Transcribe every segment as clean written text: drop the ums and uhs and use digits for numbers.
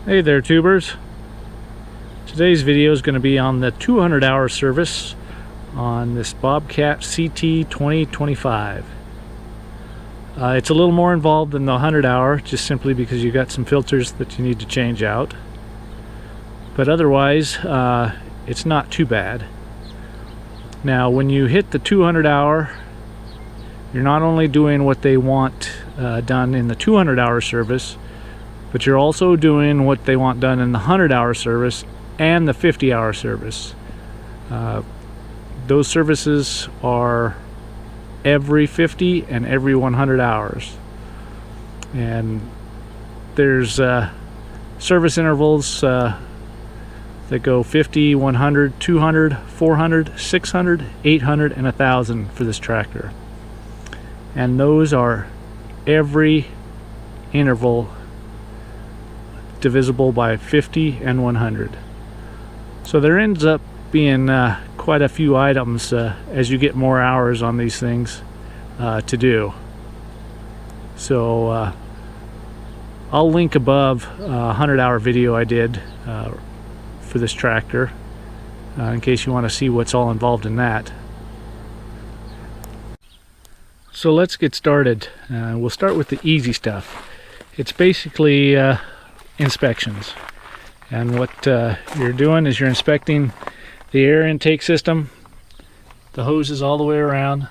Hey there, tubers. Today's video is going to be on the 200-hour service on this Bobcat CT2025. It's a little more involved than the 100-hour, just simply because you got some filters that you need to change out. But otherwise, it's not too bad. Now, when you hit the 200-hour, you're not only doing what they want done in the 200-hour service, but you're also doing what they want done in the 100-hour service and the 50-hour service. Those services are every 50 and every 100 hours. And there's service intervals that go 50, 100, 200, 400, 600, 800, and 1,000 for this tractor. And those are every interval divisible by 50 and 100. So there ends up being quite a few items as you get more hours on these things to do. So I'll link above a 100-hour video I did for this tractor in case you want to see what's all involved in that. So let's get started. We'll start with the easy stuff. It's basically inspections, and what you're doing is you're inspecting the air intake system, the hoses all the way around.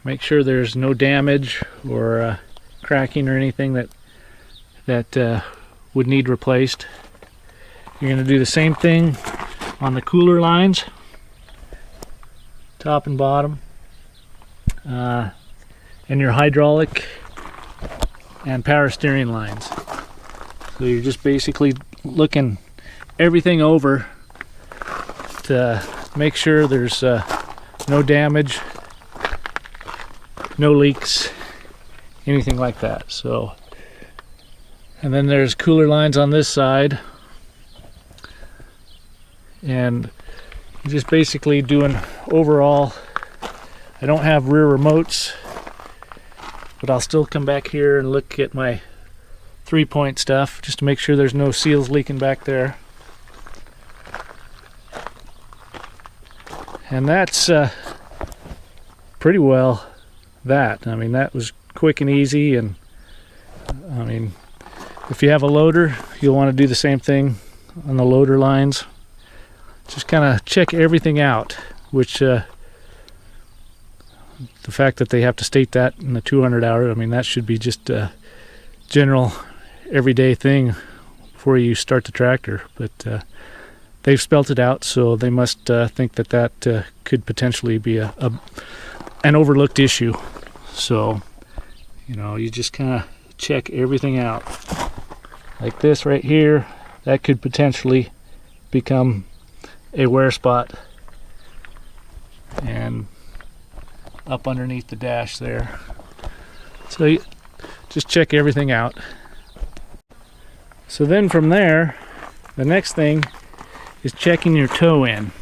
Make sure there's no damage or cracking or anything that would need replaced. You're going to do the same thing on the cooler lines, top and bottom, and your hydraulic and power steering lines. So you're just basically looking everything over to make sure there's no damage, no leaks, anything like that. So, and then there's cooler lines on this side, and just basically doing overall. I don't have rear remotes, but I'll still come back here and look at my 3-point stuff just to make sure there's no seals leaking back there. And that's pretty well that. I mean, that was quick and easy. And I mean, if you have a loader, you'll want to do the same thing on the loader lines. Just kind of check everything out, which the fact that they have to state that in the 200-hour, I mean, that should be just a general everyday thing before you start the tractor. But they've spelt it out, so they must think that that could potentially be an overlooked issue. So, you know, you just kind of check everything out. Like this right here, that could potentially become a wear spot. And up underneath the dash there. So you just check everything out. So then from there, the next thing is checking your toe in.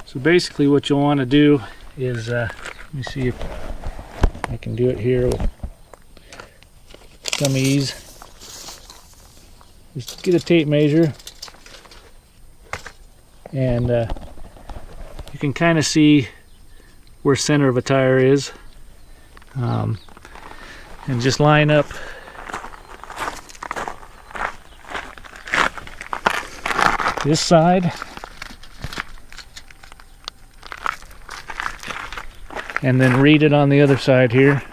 So basically what you'll want to do is, let me see if I can do it here with some ease. Just get a tape measure, and you can kind of see where center of a tire is, and just line up this side and then read it on the other side here,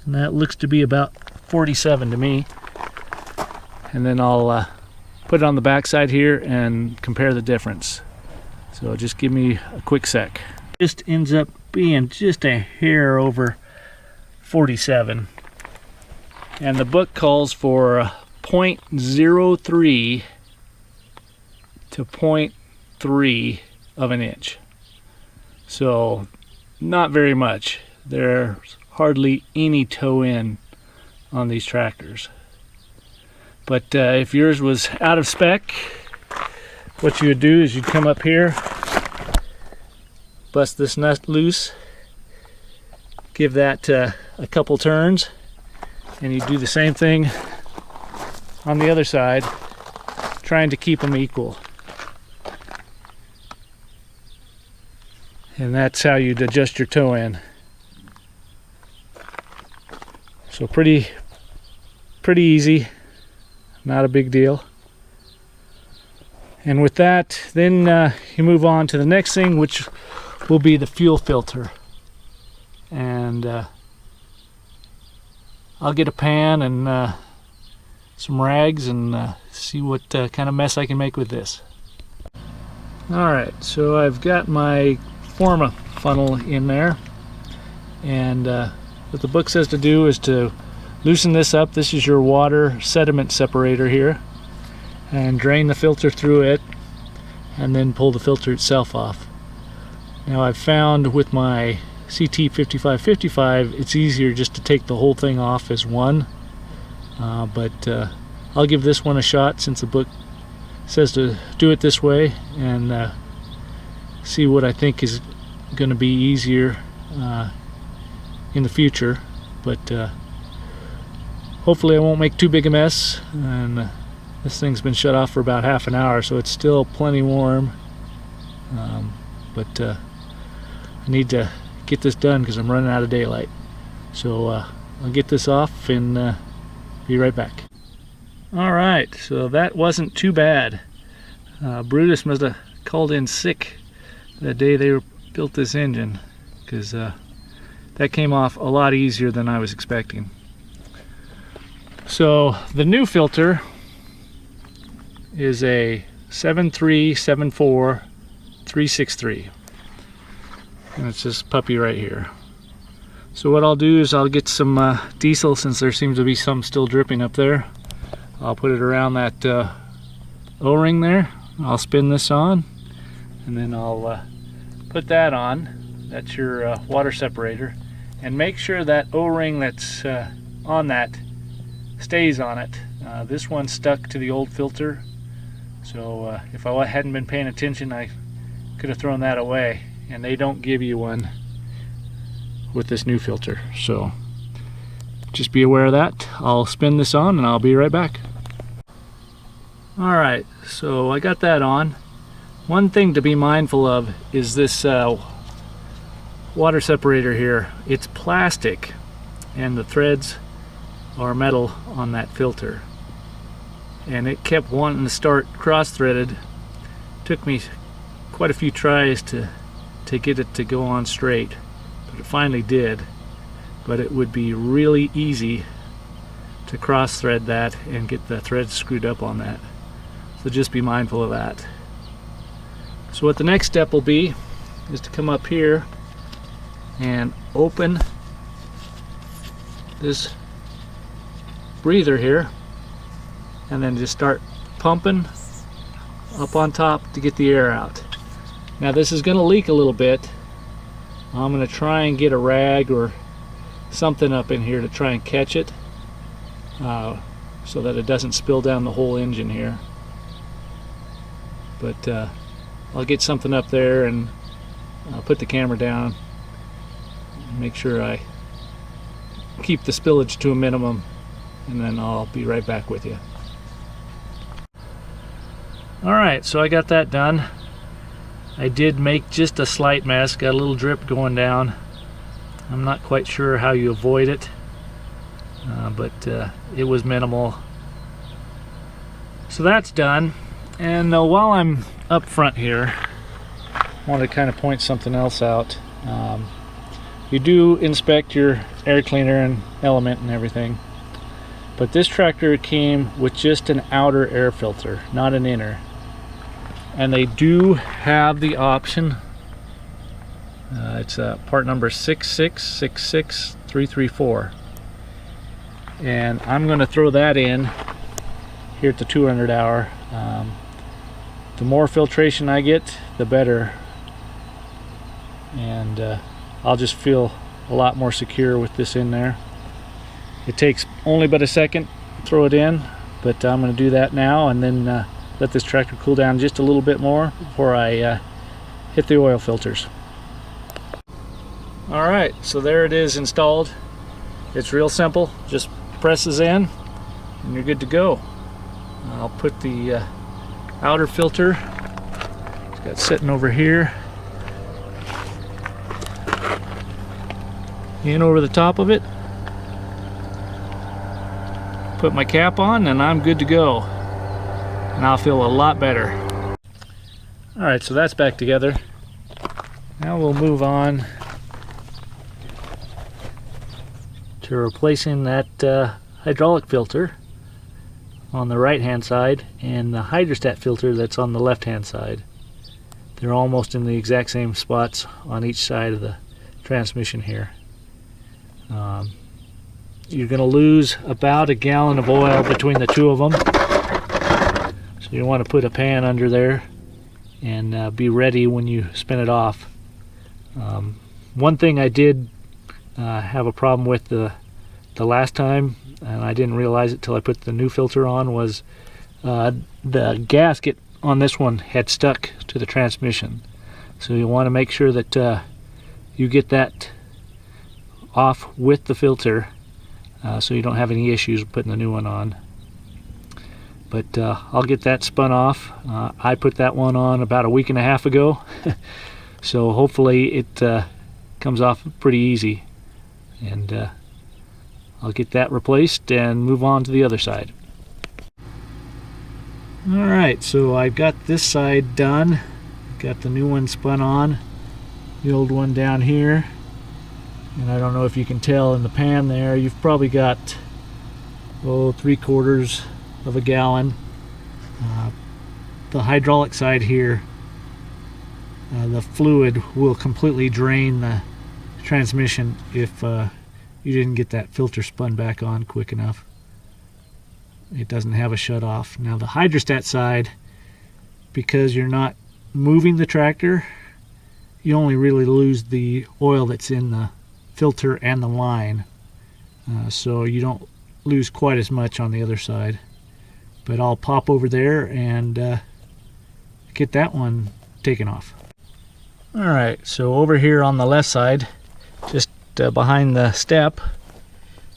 and that looks to be about 47 to me. And then I'll put it on the back side here and compare the difference. So just give me a quick sec. Just ends up being just a hair over 47. And the book calls for 0.03 to 0.3 of an inch. So not very much. There's hardly any toe in on these tractors. But if yours was out of spec, what you would do is you'd come up here, bust this nut loose, give that a couple turns, and you do the same thing on the other side, trying to keep them equal. And that's how you'd adjust your toe in. So pretty easy, not a big deal. And with that, then you move on to the next thing, which will be the fuel filter. And I'll get a pan and some rags and see what kind of mess I can make with this. Alright, so I've got my Forma funnel in there, and what the book says to do is to loosen this up. This is your water sediment separator here, and drain the filter through it, and then pull the filter itself off. Now I've found with my CT2525 it's easier just to take the whole thing off as one, but I'll give this one a shot since the book says to do it this way, and see what I think is going to be easier in the future. But hopefully I won't make too big a mess. And this thing's been shut off for about half an hour, so it's still plenty warm, but I need to get this done because I'm running out of daylight. So I'll get this off and be right back. Alright, so that wasn't too bad. Brutus must have called in sick the day they built this engine, because that came off a lot easier than I was expecting. So the new filter is a 7374363, and it's this puppy right here. So what I'll do is I'll get some diesel, since there seems to be some still dripping up there. I'll put it around that O-ring there. I'll spin this on, and then I'll put that on. That's your water separator, and make sure that O-ring that's on that stays on it. This one's stuck to the old filter, so if I hadn't been paying attention I could have thrown that away, and they don't give you one with this new filter, so just be aware of that. I'll spin this on and I'll be right back. Alright, so I got that on. One thing to be mindful of is this water separator here. It's plastic and the threads are metal on that filter, and it kept wanting to start cross-threaded. Took me quite a few tries to get it to go on straight, but it finally did. But it would be really easy to cross-thread that and get the threads screwed up on that. So just be mindful of that. So what the next step will be is to come up here and open this breather here, and then just start pumping up on top to get the air out. Now this is going to leak a little bit. I'm going to try and get a rag or something up in here to try and catch it, so that it doesn't spill down the whole engine here. But I'll get something up there and I'll put the camera down and make sure I keep the spillage to a minimum, and then I'll be right back with you. Alright, so I got that done. I did make just a slight mess, got a little drip going down. I'm not quite sure how you avoid it, but it was minimal. So that's done. And while I'm up front here, I want to kind of point something else out. You do inspect your air cleaner and element and everything, but this tractor came with just an outer air filter, not an inner. And they do have the option, it's part number 6666334, and I'm going to throw that in here at the 200 hour. The more filtration I get, the better, and I'll just feel a lot more secure with this in there. It takes only but a second to throw it in, but I'm going to do that now, and then let this tractor cool down just a little bit more before I hit the oil filters. Alright, so there it is installed. It's real simple. Just presses in, and you're good to go. I'll put the outer filter, it's got sitting over here, in over the top of it. Put my cap on and I'm good to go. And I'll feel a lot better. Alright, so that's back together. Now we'll move on to replacing that hydraulic filter on the right hand side and the hydrostat filter that's on the left hand side. They're almost in the exact same spots on each side of the transmission here. You're going to lose about a gallon of oil between the two of them, so you want to put a pan under there and be ready when you spin it off. One thing I did have a problem with the last time, and I didn't realize it till I put the new filter on, was the gasket on this one had stuck to the transmission. So you want to make sure that you get that off with the filter, so you don't have any issues with putting the new one on. But I'll get that spun off. I put that one on about a week and a half ago, so hopefully it comes off pretty easy, and I'll get that replaced and move on to the other side. Alright, so I've got this side done. Got the new one spun on, the old one down here. And I don't know if you can tell in the pan there, you've probably got 3/4 of a gallon. The hydraulic side here, the fluid will completely drain the transmission if you didn't get that filter spun back on quick enough. It doesn't have a shut off. Now the hydrostat side, because you're not moving the tractor, you only really lose the oil that's in the filter and the line, so you don't lose quite as much on the other side. But I'll pop over there and get that one taken off. Alright, so over here on the left side, just behind the step,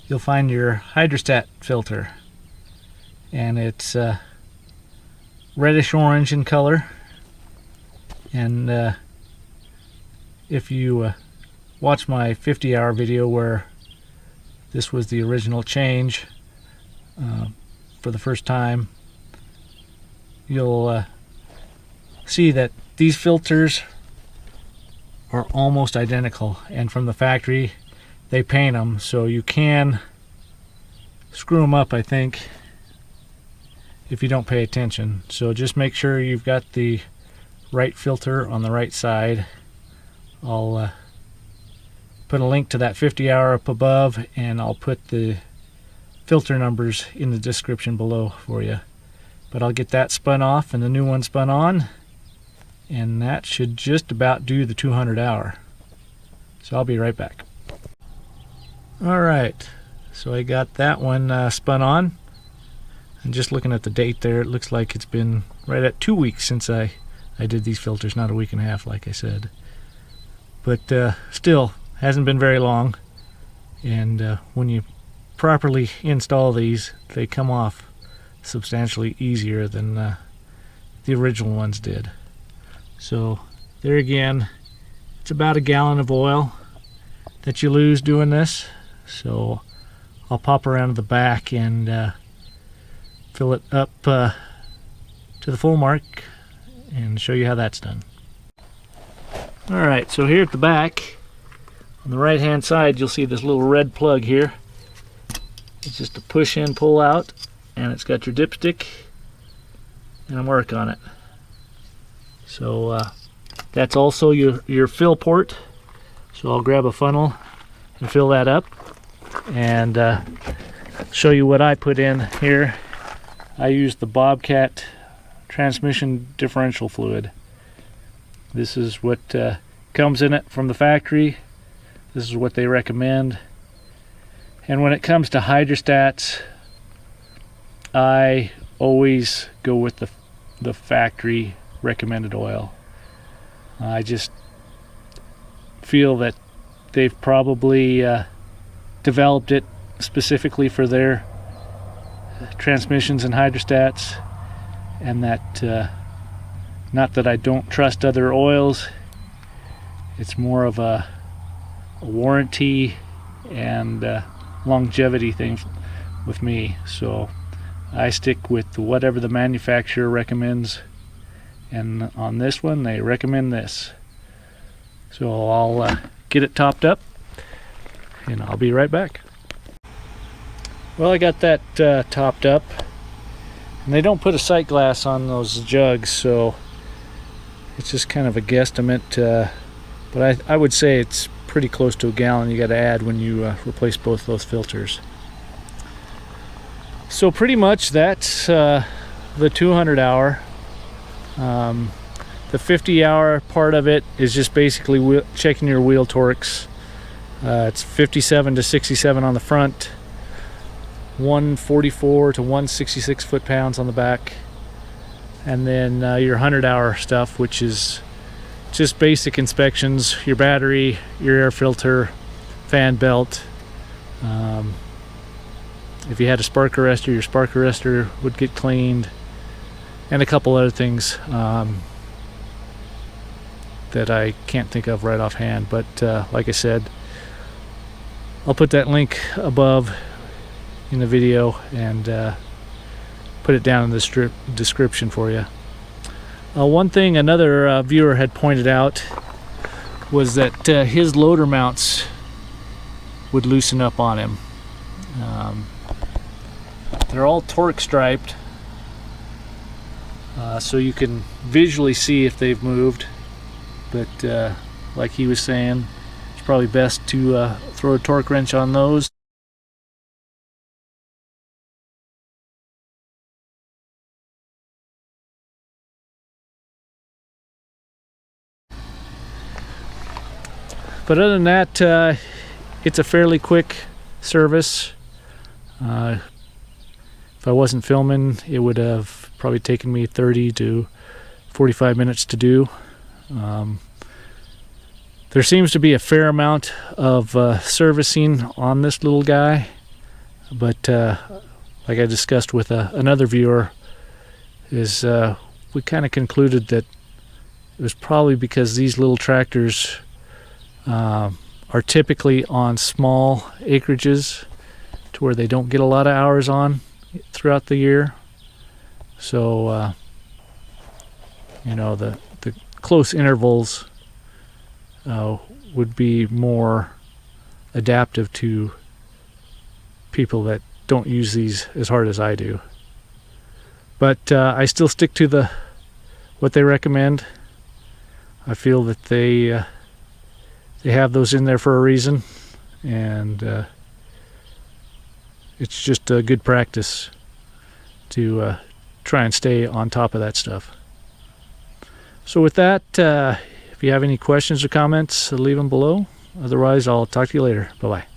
you'll find your hydrostat filter, and it's reddish orange in color. And if you watch my 50-hour video where this was the original change for the first time, you'll see that these filters are almost identical, and from the factory they paint them, so you can screw them up, I think, if you don't pay attention. So just make sure you've got the right filter on the right side. I'll put a link to that 50-hour up above, and I'll put the filter numbers in the description below for you. But I'll get that spun off and the new one spun on, and that should just about do the 200-hour. So I'll be right back. Alright, so I got that one spun on, and just looking at the date there, it looks like it's been right at 2 weeks since I did these filters, not a week and a half like I said. But still, hasn't been very long, and when you properly install these, they come off substantially easier than the original ones did. So there again, it's about a gallon of oil that you lose doing this. So I'll pop around to the back and fill it up to the full mark and show you how that's done. Alright, so here at the back, on the right hand side, you'll see this little red plug here. It's just a push in, pull out, and it's got your dipstick and a mark on it. So that's also your fill port. So I'll grab a funnel and fill that up and show you what I put in here. I used the Bobcat transmission differential fluid. This is what comes in it from the factory. This is what they recommend. And when it comes to hydrostats, I always go with the factory recommended oil. I just feel that they've probably developed it specifically for their transmissions and hydrostats, and that not that I don't trust other oils, it's more of a warranty and longevity thing with me. So I stick with whatever the manufacturer recommends, and on this one they recommend this. So I'll get it topped up and I'll be right back. Well, I got that topped up, and they don't put a sight glass on those jugs, so it's just kind of a guesstimate, but I would say it's pretty close to a gallon you got to add when you replace both those filters. So pretty much that's the 200 hour. The 50 hour part of it is just basically checking your wheel torques. It's 57 to 67 on the front, 144 to 166 foot-pounds on the back, and then your 100 hour stuff, which is just basic inspections: your battery, your air filter, fan belt. If you had a spark arrestor, your spark arrestor would get cleaned, and a couple other things that I can't think of right offhand. But like I said, I'll put that link above in the video and put it down in the description for you. One thing another viewer had pointed out was that his loader mounts would loosen up on him. They're all torque striped, so you can visually see if they've moved, but like he was saying, it's probably best to throw a torque wrench on those. But other than that, it's a fairly quick service. If I wasn't filming, it would have probably taken me 30 to 45 minutes to do. There seems to be a fair amount of servicing on this little guy, but like I discussed with another viewer, is we kind of concluded that it was probably because these little tractors are typically on small acreages to where they don't get a lot of hours on throughout the year. So you know, the close intervals would be more adaptive to people that don't use these as hard as I do. But I still stick to what they recommend. I feel that they have those in there for a reason, and it's just a good practice to try and stay on top of that stuff. So with that, if you have any questions or comments, leave them below. Otherwise, I'll talk to you later. Bye-bye.